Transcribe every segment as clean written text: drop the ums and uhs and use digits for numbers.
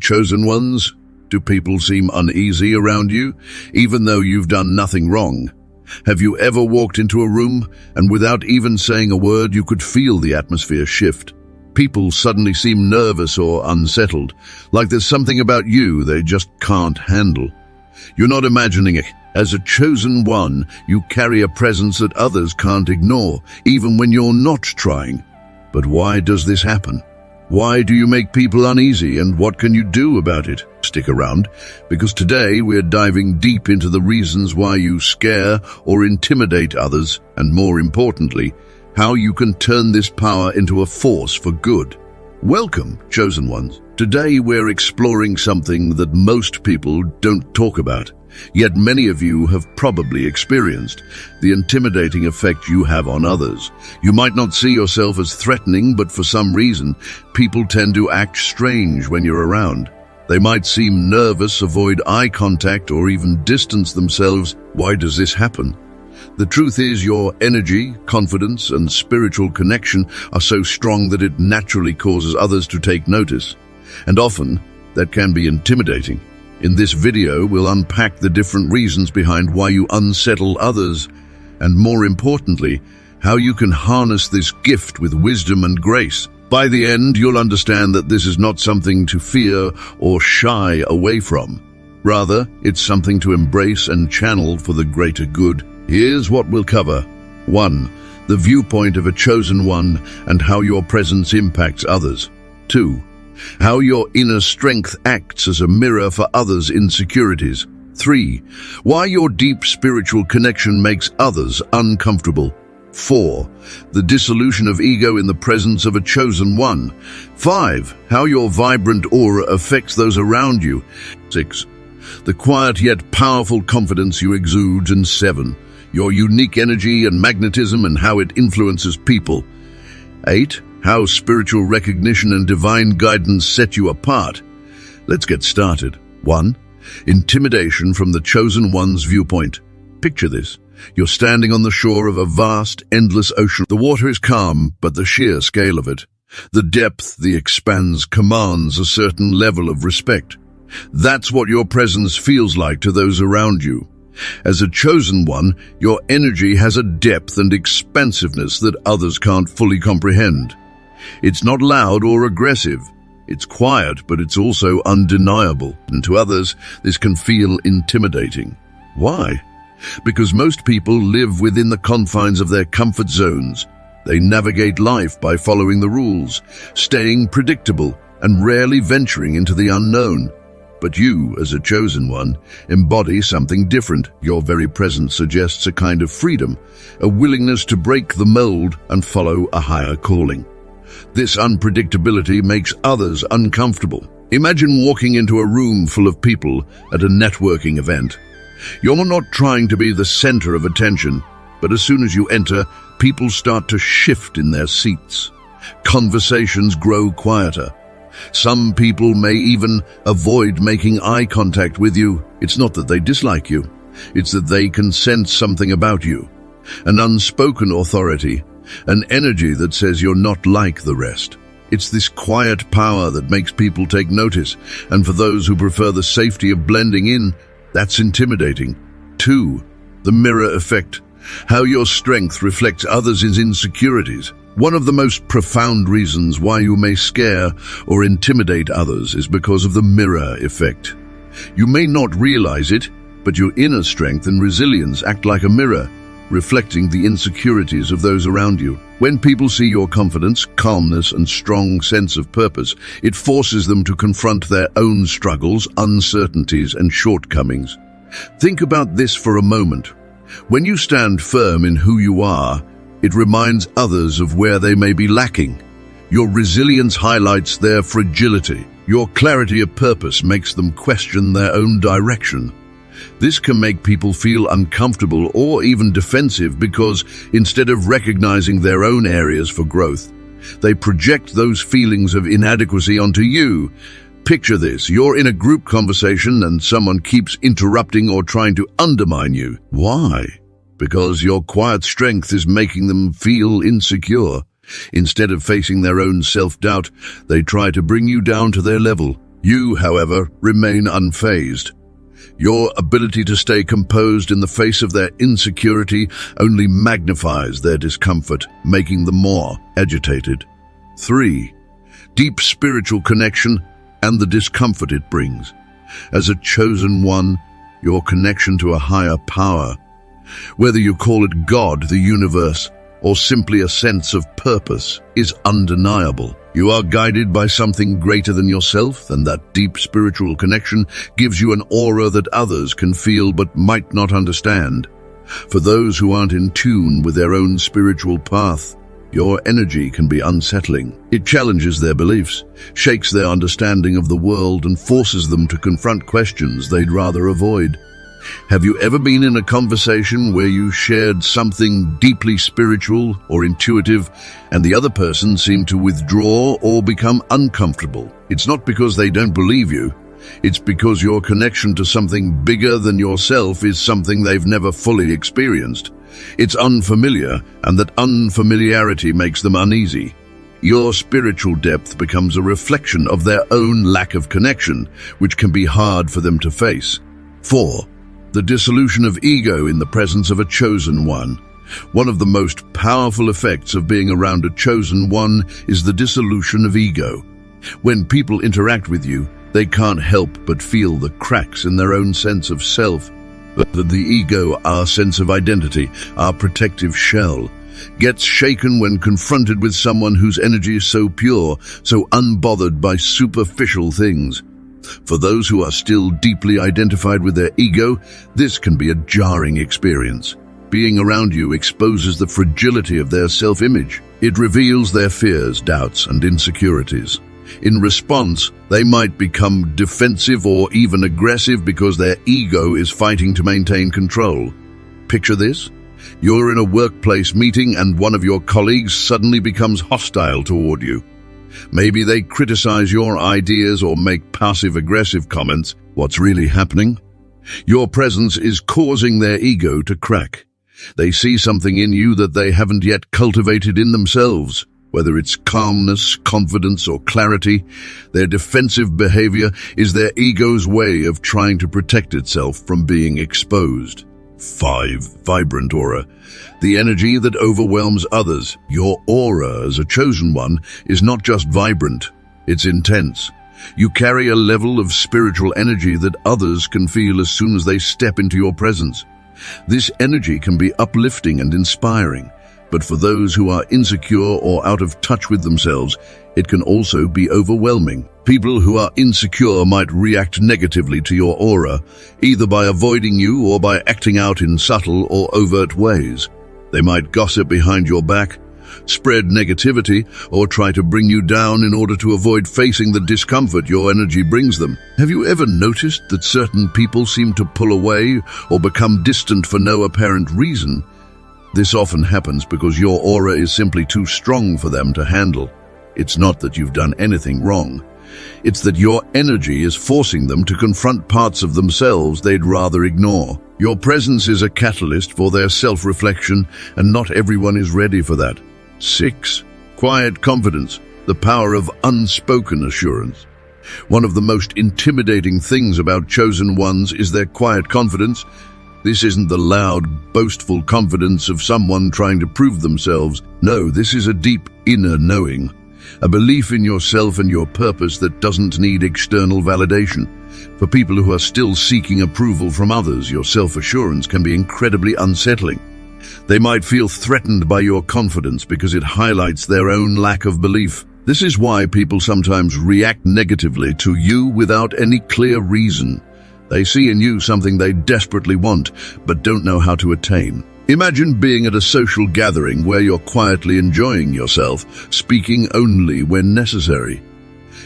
chosen ones? Do people seem uneasy around you, even though you've done nothing wrong? Have you ever walked into a room and without even saying a word, you could feel the atmosphere shift? People suddenly seem nervous or unsettled, like there's something about you they just can't handle. You're not imagining it. As a chosen one, you carry a presence that others can't ignore, even when you're not trying. But why does this happen? Why do you make people uneasy, and what can you do about it? Stick around, because today we're diving deep into the reasons why you scare or intimidate others, and more importantly, how you can turn this power into a force for good. Welcome, chosen ones. Today we're exploring something that most people don't talk about, yet many of you have probably experienced: the intimidating effect you have on others. You might not see yourself as threatening, but for some reason, people tend to act strange when you're around. They might seem nervous, avoid eye contact, or even distance themselves. Why does this happen? The truth is, your energy, confidence, and spiritual connection are so strong that it naturally causes others to take notice. And often, that can be intimidating. In this video, we'll unpack the different reasons behind why you unsettle others, and more importantly, how you can harness this gift with wisdom and grace. By the end, you'll understand that this is not something to fear or shy away from. Rather, it's something to embrace and channel for the greater good. Here's what we'll cover. 1. The viewpoint of a chosen one and how your presence impacts others. 2. How your inner strength acts as a mirror for others' insecurities. 3. Why your deep spiritual connection makes others uncomfortable. 4. The dissolution of ego in the presence of a chosen one. 5. How your vibrant aura affects those around you. 6. The quiet yet powerful confidence you exude. And 7. Your unique energy and magnetism and how it influences people. 8. How spiritual recognition and divine guidance set you apart. Let's get started. 1. Intimidation from the chosen one's viewpoint. Picture this. You're standing on the shore of a vast, endless ocean. The water is calm, but the sheer scale of it, the depth the expanse, commands a certain level of respect. That's what your presence feels like to those around you. As a chosen one, your energy has a depth and expansiveness that others can't fully comprehend. It's not loud or aggressive. It's quiet, but it's also undeniable. And to others, this can feel intimidating. Why? Because most people live within the confines of their comfort zones. They navigate life by following the rules, staying predictable, and rarely venturing into the unknown. But you, as a chosen one, embody something different. Your very presence suggests a kind of freedom, a willingness to break the mold and follow a higher calling. This unpredictability makes others uncomfortable. Imagine walking into a room full of people at a networking event. You're not trying to be the center of attention, but as soon as you enter, people start to shift in their seats. Conversations grow quieter. Some people may even avoid making eye contact with you. It's not that they dislike you. It's that they can sense something about you. An unspoken authority, an energy that says you're not like the rest. It's this quiet power that makes people take notice, and for those who prefer the safety of blending in, that's intimidating. 2. The mirror effect. How your strength reflects others' insecurities. One of the most profound reasons why you may scare or intimidate others is because of the mirror effect. You may not realize it, but your inner strength and resilience act like a mirror, reflecting the insecurities of those around you. When people see your confidence, calmness, and strong sense of purpose, it forces them to confront their own struggles, uncertainties, and shortcomings. Think about this for a moment. When you stand firm in who you are, it reminds others of where they may be lacking. Your resilience highlights their fragility. Your clarity of purpose makes them question their own direction. This can make people feel uncomfortable or even defensive because instead of recognizing their own areas for growth, they project those feelings of inadequacy onto you. Picture this: you're in a group conversation and someone keeps interrupting or trying to undermine you. Why? Because your quiet strength is making them feel insecure. Instead of facing their own self-doubt, they try to bring you down to their level. You, however, remain unfazed. Your ability to stay composed in the face of their insecurity only magnifies their discomfort, making them more agitated. 3. Deep spiritual connection and the discomfort it brings. As a chosen one, your connection to a higher power, whether you call it God, the universe, or simply a sense of purpose, is undeniable. You are guided by something greater than yourself, and that deep spiritual connection gives you an aura that others can feel but might not understand. For those who aren't in tune with their own spiritual path, your energy can be unsettling. It challenges their beliefs, shakes their understanding of the world, and forces them to confront questions they'd rather avoid. Have you ever been in a conversation where you shared something deeply spiritual or intuitive, and the other person seemed to withdraw or become uncomfortable? It's not because they don't believe you. It's because your connection to something bigger than yourself is something they've never fully experienced. It's unfamiliar, and that unfamiliarity makes them uneasy. Your spiritual depth becomes a reflection of their own lack of connection, which can be hard for them to face. 4. The dissolution of ego in the presence of a chosen one. One of the most powerful effects of being around a chosen one is the dissolution of ego. When people interact with you, they can't help but feel the cracks in their own sense of self. The ego, our sense of identity, our protective shell, gets shaken when confronted with someone whose energy is so pure, so unbothered by superficial things. For those who are still deeply identified with their ego, this can be a jarring experience. Being around you exposes the fragility of their self-image. It reveals their fears, doubts, and insecurities. In response, they might become defensive or even aggressive because their ego is fighting to maintain control. Picture this. You're in a workplace meeting and one of your colleagues suddenly becomes hostile toward you. Maybe they criticize your ideas or make passive-aggressive comments. What's really happening? Your presence is causing their ego to crack. They see something in you that they haven't yet cultivated in themselves. Whether it's calmness, confidence, or clarity, their defensive behavior is their ego's way of trying to protect itself from being exposed. 5. Vibrant aura. The energy that overwhelms others. Your aura as a chosen one is not just vibrant, it's intense. You carry a level of spiritual energy that others can feel as soon as they step into your presence. This energy can be uplifting and inspiring. But for those who are insecure or out of touch with themselves, it can also be overwhelming. People who are insecure might react negatively to your aura, either by avoiding you or by acting out in subtle or overt ways. They might gossip behind your back, spread negativity, or try to bring you down in order to avoid facing the discomfort your energy brings them. Have you ever noticed that certain people seem to pull away or become distant for no apparent reason? This often happens because your aura is simply too strong for them to handle. It's not that you've done anything wrong. It's that your energy is forcing them to confront parts of themselves they'd rather ignore. Your presence is a catalyst for their self-reflection, and not everyone is ready for that. 6. Quiet confidence, the power of unspoken assurance. One of the most intimidating things about chosen ones is their quiet confidence. This isn't the loud, boastful confidence of someone trying to prove themselves. No, this is a deep inner knowing, a belief in yourself and your purpose that doesn't need external validation. For people who are still seeking approval from others, your self-assurance can be incredibly unsettling. They might feel threatened by your confidence because it highlights their own lack of belief. This is why people sometimes react negatively to you without any clear reason. They see in you something they desperately want, but don't know how to attain. Imagine being at a social gathering where you're quietly enjoying yourself, speaking only when necessary.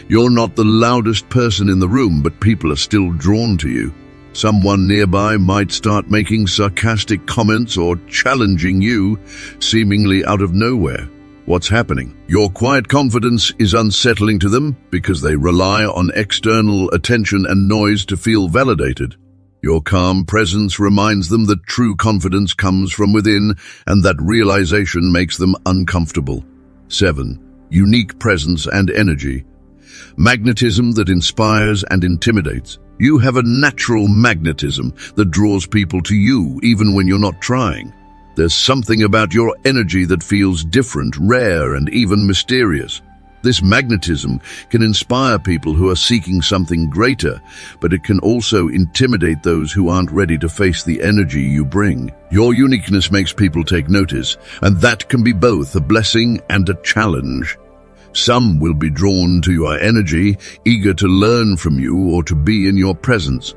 You're not the loudest person in the room, but people are still drawn to you. Someone nearby might start making sarcastic comments or challenging you, seemingly out of nowhere. What's happening? Your quiet confidence is unsettling to them because they rely on external attention and noise to feel validated. Your calm presence reminds them that true confidence comes from within, and that realization makes them uncomfortable. 7. Unique presence and energy. Magnetism that inspires and intimidates. You have a natural magnetism that draws people to you even when you're not trying. There's something about your energy that feels different, rare, and even mysterious. This magnetism can inspire people who are seeking something greater, but it can also intimidate those who aren't ready to face the energy you bring. Your uniqueness makes people take notice, and that can be both a blessing and a challenge. Some will be drawn to your energy, eager to learn from you or to be in your presence.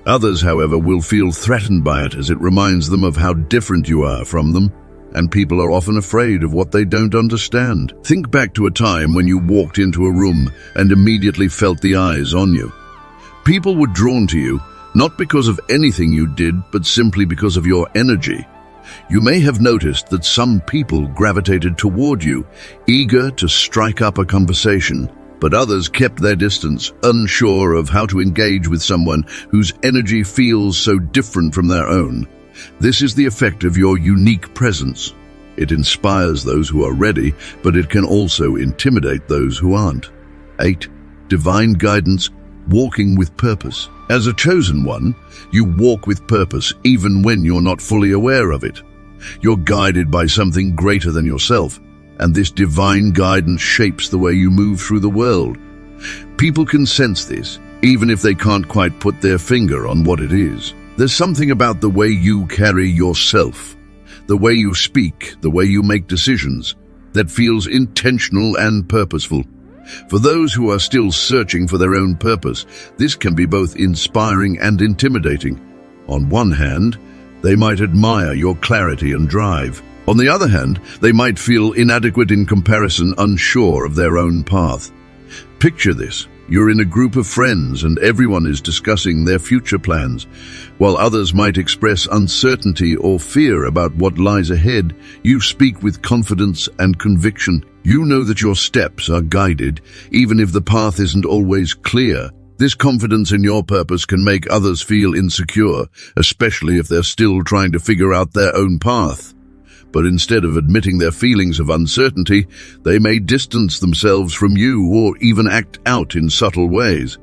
Others, however, will feel threatened by it as it reminds them of how different you are from them, and people are often afraid of what they don't understand. Think back to a time when you walked into a room and immediately felt the eyes on you. People were drawn to you, not because of anything you did, but simply because of your energy. You may have noticed that some people gravitated toward you, eager to strike up a conversation, but others kept their distance, unsure of how to engage with someone whose energy feels so different from their own. This is the effect of your unique presence. It inspires those who are ready, but it can also intimidate those who aren't. 8. Divine guidance, walking with purpose. As a chosen one, you walk with purpose even when you're not fully aware of it. You're guided by something greater than yourself, and this divine guidance shapes the way you move through the world. People can sense this, even if they can't quite put their finger on what it is. There's something about the way you carry yourself, the way you speak, the way you make decisions, that feels intentional and purposeful. For those who are still searching for their own purpose, this can be both inspiring and intimidating. On one hand, they might admire your clarity and drive. On the other hand, they might feel inadequate in comparison, unsure of their own path. Picture this. You're in a group of friends and everyone is discussing their future plans. While others might express uncertainty or fear about what lies ahead, you speak with confidence and conviction. You know that your steps are guided, even if the path isn't always clear. This confidence in your purpose can make others feel insecure, especially if they're still trying to figure out their own path. But instead of admitting their feelings of uncertainty, they may distance themselves from you or even act out in subtle ways.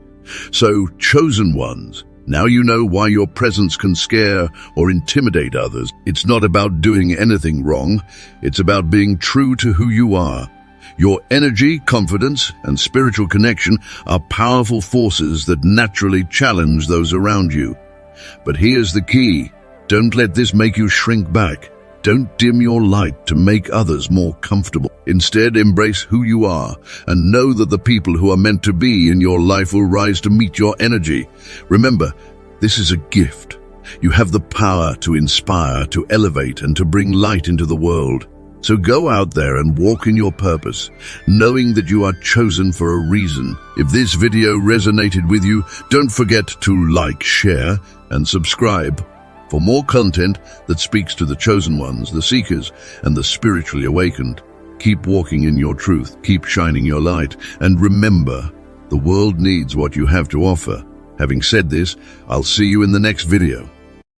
So, chosen ones, now you know why your presence can scare or intimidate others. It's not about doing anything wrong, it's about being true to who you are. Your energy, confidence, and spiritual connection are powerful forces that naturally challenge those around you. But here's the key: don't let this make you shrink back. Don't dim your light to make others more comfortable. Instead, embrace who you are and know that the people who are meant to be in your life will rise to meet your energy. Remember, this is a gift. You have the power to inspire, to elevate, and to bring light into the world. So go out there and walk in your purpose, knowing that you are chosen for a reason. If this video resonated with you, don't forget to like, share, and subscribe. For more content that speaks to the chosen ones, the seekers, and the spiritually awakened, keep walking in your truth, keep shining your light, and remember, the world needs what you have to offer. Having said this, I'll see you in the next video.